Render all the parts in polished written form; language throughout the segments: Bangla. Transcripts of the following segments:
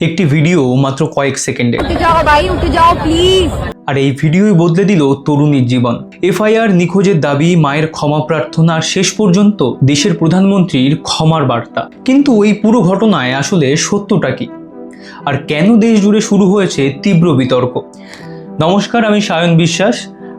একটি ভিডিও মাত্র কয়েক সেকেন্ডে, उठ जाओ भाई, उठ जाओ प्लीज। আর এই ভিডিওই বদলে দিল তরুণীর জীবন। এফআইআর, নিখোঁজের দাবি, মায়ের ক্ষমা প্রার্থনা, শেষ পর্যন্ত দেশের প্রধানমন্ত্রীর ক্ষমার বার্তা। কিন্তু এই পুরো ঘটনায় আসলে সত্যটা কি, আর কেন দেশ জুড়ে শুরু হয়েছে তীব্র বিতর্ক? নমস্কার, আমি সায়ন বিশ্বাস,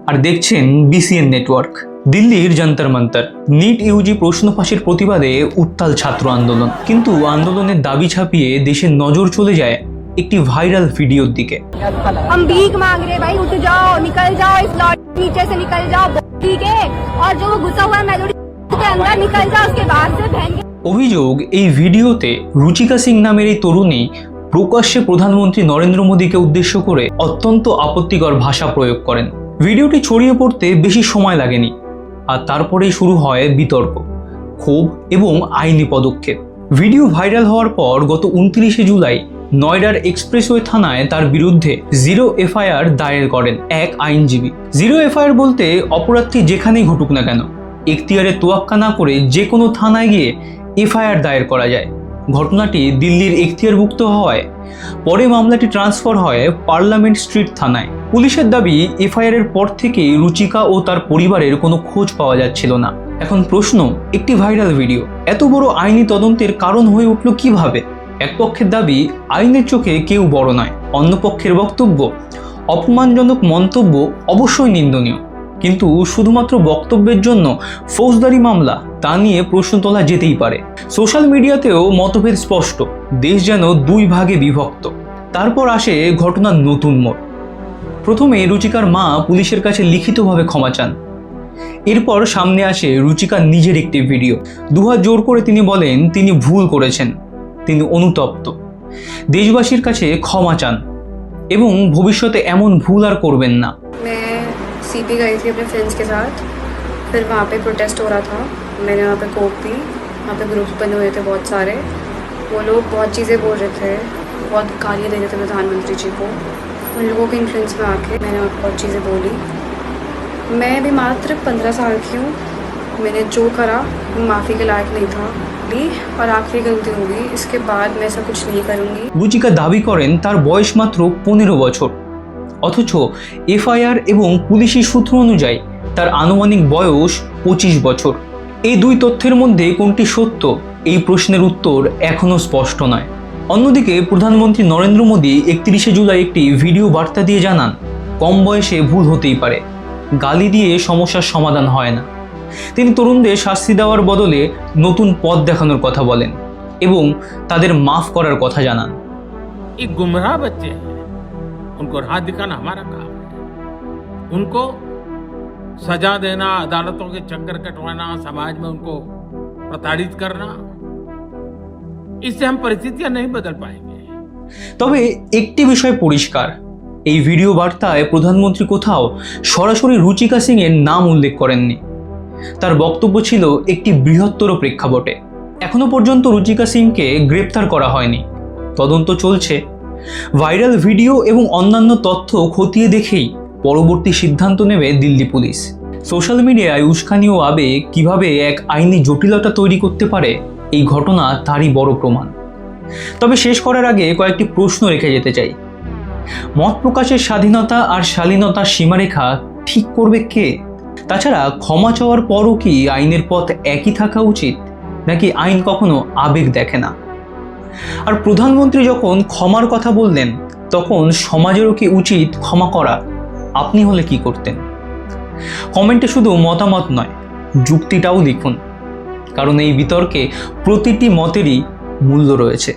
আর দেখছেন বিসিএন নেটওয়ার্ক। দিল্লির যন্তর মন্তর, নিট ইউজি প্রশ্ন ফাঁসের প্রতিবাদে উত্তাল ছাত্র আন্দোলন। কিন্তু আন্দোলনের দাবি ছাপিয়ে দেশের নজর চলে যায় একটি ভাইরাল ভিডিওর দিকে। हम भीख मांग रहे भाई, उठ जाओ, निकल जाओ, इस लॉट नीचे से निकल जाओ, ठीक है। और जो घुसा हुआ है मेलोडी के अंदर, निकल जाओ, उसके बाहर से बहन के। অভিযোগ, এই ভিডিওতে রুচিকা সিং নামের এই তরুণী প্রকাশ্যে প্রধানমন্ত্রী নরেন্দ্র মোদীকে উদ্দেশ্য করে অত্যন্ত আপত্তিকর ভাষা প্রয়োগ করেন। ভিডিওটি ছড়িয়ে পড়তে বেশি সময় লাগেনি, আর তারপরেই শুরু হয় বিতর্ক, ক্ষোভ এবং আইনি পদক্ষেপ। ভিডিও ভাইরাল হওয়ার পর গত 29শে জুলাই নয়ডার এক্সপ্রেসওয়ে থানায় তার বিরুদ্ধে জিরো এফআইআর দায়ের করেন এক আইনজীবী। জিরো এফআইআর বলতে অপরাধটি যেখানেই ঘটুক না কেন, এখতিয়ারে তোয়াক্কা না করে যে কোনো থানায় গিয়ে এফআইআর দায়ের করা যায়। ঘটনাটি দিল্লির এখতিয়ারভুক্ত হওয়ায় পরে মামলাটি ট্রান্সফার হয় পার্লামেন্ট স্ট্রিট থানায়। পুলিশের দাবি, এফআইআর এর পর থেকে রুচিকা ও তার পরিবারের কোনো খোঁজ পাওয়া যাচ্ছিল না। এখন প্রশ্ন, একটি ভাইরাল ভিডিও এত বড় আইনি তদন্তের কারণ হয়ে উঠল কিভাবে? এক পক্ষের দাবি, আইনের চোখে কেউ বড় নয়, অন্য পক্ষের বক্তব্য, অপমানজনক মন্তব্য অবশ্যই নিন্দনীয়, কিন্তু শুধুমাত্র বক্তব্যের জন্য ফৌজদারি মামলা, তা নিয়ে প্রশ্ন তোলা যেতেই পারে। সোশ্যাল মিডিয়াতেও মতভেদ স্পষ্ট, দেশ যেন দুই ভাগে বিভক্ত। তারপর আসে ঘটনার নতুন মোড়। প্রথমে রুচিকার মা পুলিশের কাছে লিখিতভাবে ক্ষমা চান। এরপর সামনে আসে রুচিকার নিজের একটি ভিডিও। দুহাত জোর করে তিনি বলেন তিনি ভুল করেছেন, তিনি অনুতপ্ত, দেশবাসীর কাছে ক্ষমা চান এবং ভবিষ্যতে এমন ভুল আর করবেন না। मैं सीपी गई थी अपने फ्रेंड्स के साथ, फिर वहाँ पे प्रोटेस्ट हो रहा था, मैंने वहाँ पे कोक पी, वहाँ पे ग्रुप्स बने हुए थे बहुत सारे, वो लोग बहुत चीज़ें बोल रहे थे, बहुत गालियाँ दे रहे थे प्रधानमंत्री जी को। उन लोगों के इन्फ्लुएंस में आके मैंने बहुत चीज़ें बोली। मैं भी मात्र 15 साल की हूँ, मैंने जो करा वो माफ़ी के लायक नहीं था और आखिरी गलती होगी, इसके बाद मैं ऐसा कुछ नहीं करूँगी। রুচিকা দাবি করেন তার বয়স মাত্র 15 বছর, অথচ এফআইআর এবং পুলিশি সূত্র অনুযায়ী তার আনুমানিক বয়স 25 বছর। এই দুই তথ্যের মধ্যে কোনটি সত্য, এই প্রশ্নের উত্তর এখনও স্পষ্ট নয়। অন্যদিকে প্রধানমন্ত্রী নরেন্দ্র মোদী 31শে জুলাই একটি ভিডিও বার্তা দিয়ে জানান, কম বয়সে ভুল হতেই পারে, গালি দিয়ে সমস্যার সমাধান হয় না। তিনি তরুণদের শাস্তি দেওয়ার বদলে নতুন পথ দেখানোর কথা বলেন এবং তাদের মাফ করার কথা জানান। ये गुमराह बच्चे हैं, उनको राह दिखाना हमारा काम है। उनको सजा देना, अदालतों के चक्कर कटवाना, समाज में उनको प्रताड़ित करना, इससे हम परिस्थितियां नहीं बदल पाएंगे। তবে একটি বিষয় পরিষ্কার, এই ভিডিও বার্তায় প্রধানমন্ত্রী কোথাও সরাসরি রুচিকা সিং এর নাম উল্লেখ করেননি। তার বক্তব্য ছিল একটি বৃহত্তর প্রেক্ষাপটে। এখনো পর্যন্ত রুচিকা সিংকে গ্রেপ্তার করা হয়নি, তদন্ত চলছে। ভাইরাল ভিডিও এবং অন্যান্য তথ্য খতিয়ে দেখেই পরবর্তী সিদ্ধান্ত নেবে দিল্লি পুলিশ। সোশ্যাল মিডিয়ায় উস্কানি ও আবেগ কিভাবে এক আইনি জটিলতা তৈরি করতে পারে, এই ঘটনা তারই বড় প্রমাণ। তবে শেষ করার আগে কয়েকটি প্রশ্ন রেখে যেতে চাই। মত প্রকাশের স্বাধীনতা আর শালীনতার সীমারেখা ঠিক করবে কে? তাছাড়া ক্ষমা চাওয়ার পরও কি আইনের পথ একই থাকা উচিত, নাকি আইন কখনো আবেগ দেখে না? আর প্রধানমন্ত্রী যখন ক্ষমার কথা বললেন, তখন সমাজেরও কি উচিত ক্ষমা করা? আপনি হলে কি করতেন? কমেন্টে শুধু মতামত নয়, যুক্তিটাও লিখুন, কারণ এই বিতর্কে প্রতিটি মতেরই মূল্য রয়েছে।